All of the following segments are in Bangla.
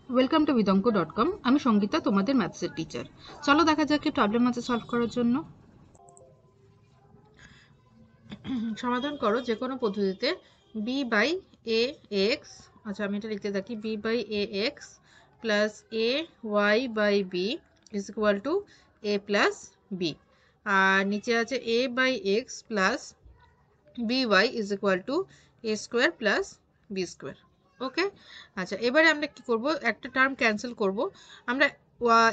Welcome to vidonko.com। আমি সঙ্গীতা, তোমাদের ম্যাথসের টিচার। চলো দেখা যাক কি প্রবলেম আছে সলভ করার জন্য। সমাধান করো যে কোনো পদ্ধতিতে b বাই এ এক্স, আচ্ছা আমি এটা লিখতে থাকি, b by a x plus a y by b is equal to a plus b, আর নিচে আছে a by x plus b y is equal to a square plus b square. Okay, আচ্ছা এবারে আমরা কি করব, একটা টার্ম ক্যান্সেল করব। আমরা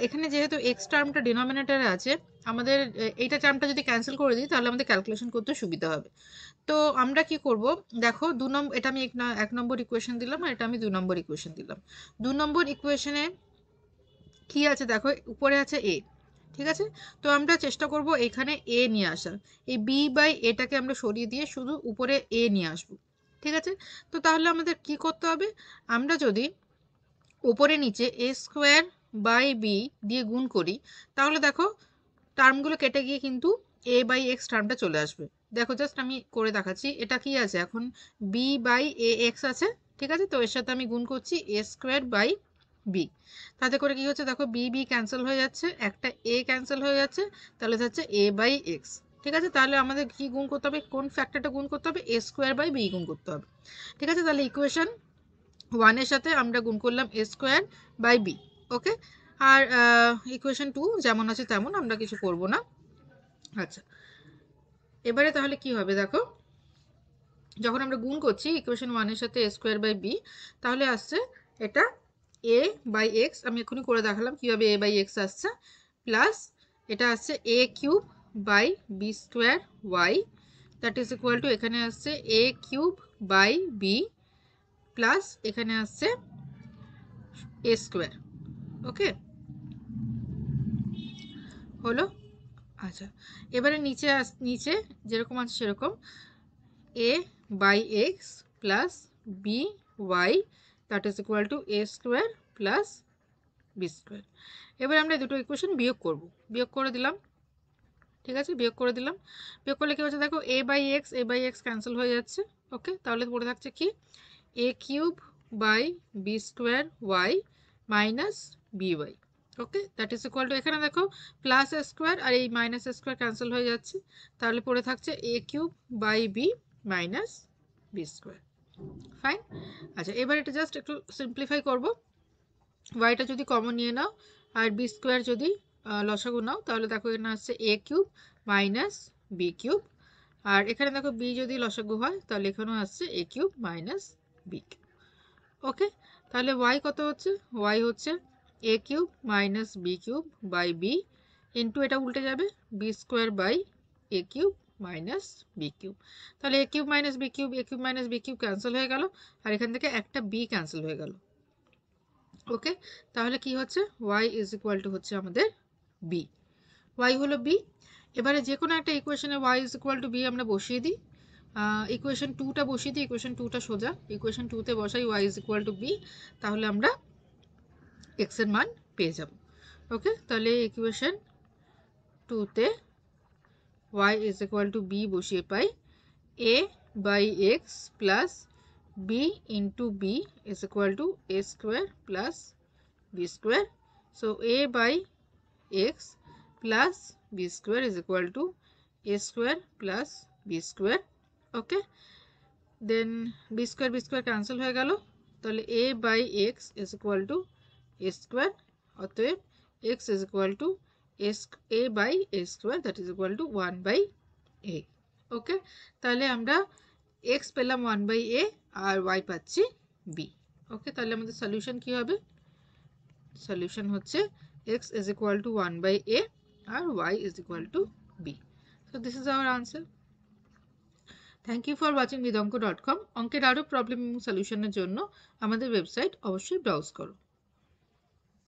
এখানে যেহেতু এক্স টার্মটা ডিনোমিনেটরে আছে, আমাদের এইটা টার্মটা যদি ক্যান্সেল করে দিই তাহলে আমাদের ক্যালকুলেশন করতে সুবিধা হবে। তো আমরা কি করব, দেখো দু নম্বর, এটা আমি এক নম্বর ইকুয়েশন দিলাম আর এটা আমি 2 নম্বর ইকুয়েশন দিলাম। 2 নম্বর ইকুয়েশনে কি আছে দেখো, উপরে আছে এ, ঠিক আছে। তো আমরা চেষ্টা করব এখানে এ নিয়ে আসার, এই বি বাই এটাকে আমরা সরিয়ে দিয়ে শুধু উপরে এ নিয়ে আসবো, ঠিক আছে। তো তাহলে আমাদের কি করতে হবে, আমরা যদি উপরে নিচে এ স্কোয়ার বাই বি দিয়ে গুণ করি তাহলে দেখো টার্মগুলো কেটে গিয়ে কিন্তু এ বাই এক্স টার্মটা চলে আসবে। দেখো জাস্ট আমি করে দেখাচ্ছি, এটা কি আছে এখন, বি বাই এ এক্স আছে, ঠিক আছে। তো এর সাথে আমি গুণ করছি এ স্কোয়ার বাই বি, তাতে করে কি হচ্ছে দেখো, বি বি ক্যান্সেল হয়ে যাচ্ছে, একটা এ ক্যান্সেল হয়ে যাচ্ছে, তাহলে হচ্ছে এ বাই এক্স, ঠিক আছে। তাহলে আমাদের কি গুণ করতে হবে, কোন ফ্যাক্টরটা গুণ করতে হবে, এ স্কোয়ার বাই বি গুণ করতে হবে, ঠিক আছে। তাহলে ইকুয়েশন 1 এর সাথে আমরা গুণ করলাম a square by b, okay. আর ইকুয়েশন 2 যেমন আছে তেমন, আমরা কিছু করব না। আচ্ছা এবারে তাহলে কি হবে দেখো, যখন আমরা গুণ করছি ইকুয়েশন 1 এর সাথে এ স্কোয়ার বাই বি, তাহলে আসছে এটা এ বাই এক্স, আমি এক্ষুনি করে দেখালাম কীভাবে এ বাই এক্স আসছে, প্লাস এটা আসছে a cube by b square y, that is equal to এখানে আসছে a cube by b plus এখানে আসছে এ স্কোয়ার, ওকে হলো। আচ্ছা এবারে নিচে যেরকম আছে সেরকম a by x plus b y, that is equal to a square plus b square. এবার আমরা দুটো ইকুয়েশন বিয়োগ করব, বিয়োগ করে দিলাম, ঠিক আছে। বিয়োগ করে দিলাম, বিয়োগ করলে কি হচ্ছে দেখো, এ বাই এক্স ক্যান্সেল হয়ে যাচ্ছে, ওকে। তাহলে পড়ে থাকছে কি, a cube by b square y minus b y, okay, that is equal to এখানে দেখো প্লাস এ স্কোয়ার আর এই মাইনাস এ স্কোয়ার ক্যান্সেল হয়ে যাচ্ছে, তাহলে পড়ে থাকছে a cube by b minus b square, fine. আচ্ছা এবার এটা জাস্ট একটু সিম্পলিফাই করব, ওয়াইটা যদি কমন নিয়ে নাও আর বি স্কোয়ার যদি লসাগু নাও তাহলে দেখো এখানে আসছে a cube minus b cube, আর এখানে দেখো বি যদি লসাগু হয় তাহলে এখানেও আসছে a cube minus b cube, okay. তাহলে ওয়াই কত হচ্ছে, ওয়াই হচ্ছে a cube minus b cube by b into এটা উল্টে যাবে b square by a cube minus b cube, তাহলে a cube minus b cube, a cube minus b cube cancel হয়ে গেল আর এখান থেকে একটা বি ক্যান্সেল হয়ে গেল, ওকে। তাহলে কি হচ্ছে, y ইজ ইকুয়াল টু হচ্ছে আমাদের b, y হলো b। এবারে যে কোনো একটা ইকুয়েশনে y is equal to b আমরা বসিয়ে দিই, ইকুয়েশন 2টা বসিয়ে দিই, ইকুয়েশন 2টা সোজা, ইকুয়েশন 2তে বসাই y is equal to b, তাহলে আমরা x এর মান পেয়ে যাব, ওকে। তাহলে ইকুয়েশন 2তে y is equal to b বসিয়ে পাই a by x plus b into b is equal to a square plus b square. So a by x plus b square is equal to a square plus b square. Okay. Then b square cancel হয়ে গেল, তাহলে a by x is equal to a square, অতএব x is equal to a by a square, that is equal to 1 by a. ওকে, তাহলে আমরা x পেলাম 1 by a আর y পাচ্ছি b। ওকে, তাহলে আমাদের সলিউশন কি হবে, সলিউশন হচ্ছে x is equal to 1 by a R y is equal to b. So this is our answer. Thank you for watching vidonko.com. অঙ্কের আরো প্রবলেম এবং সলিউশনের জন্য আমাদের ওয়েবসাইট অবশ্যই ব্রাউজ করো।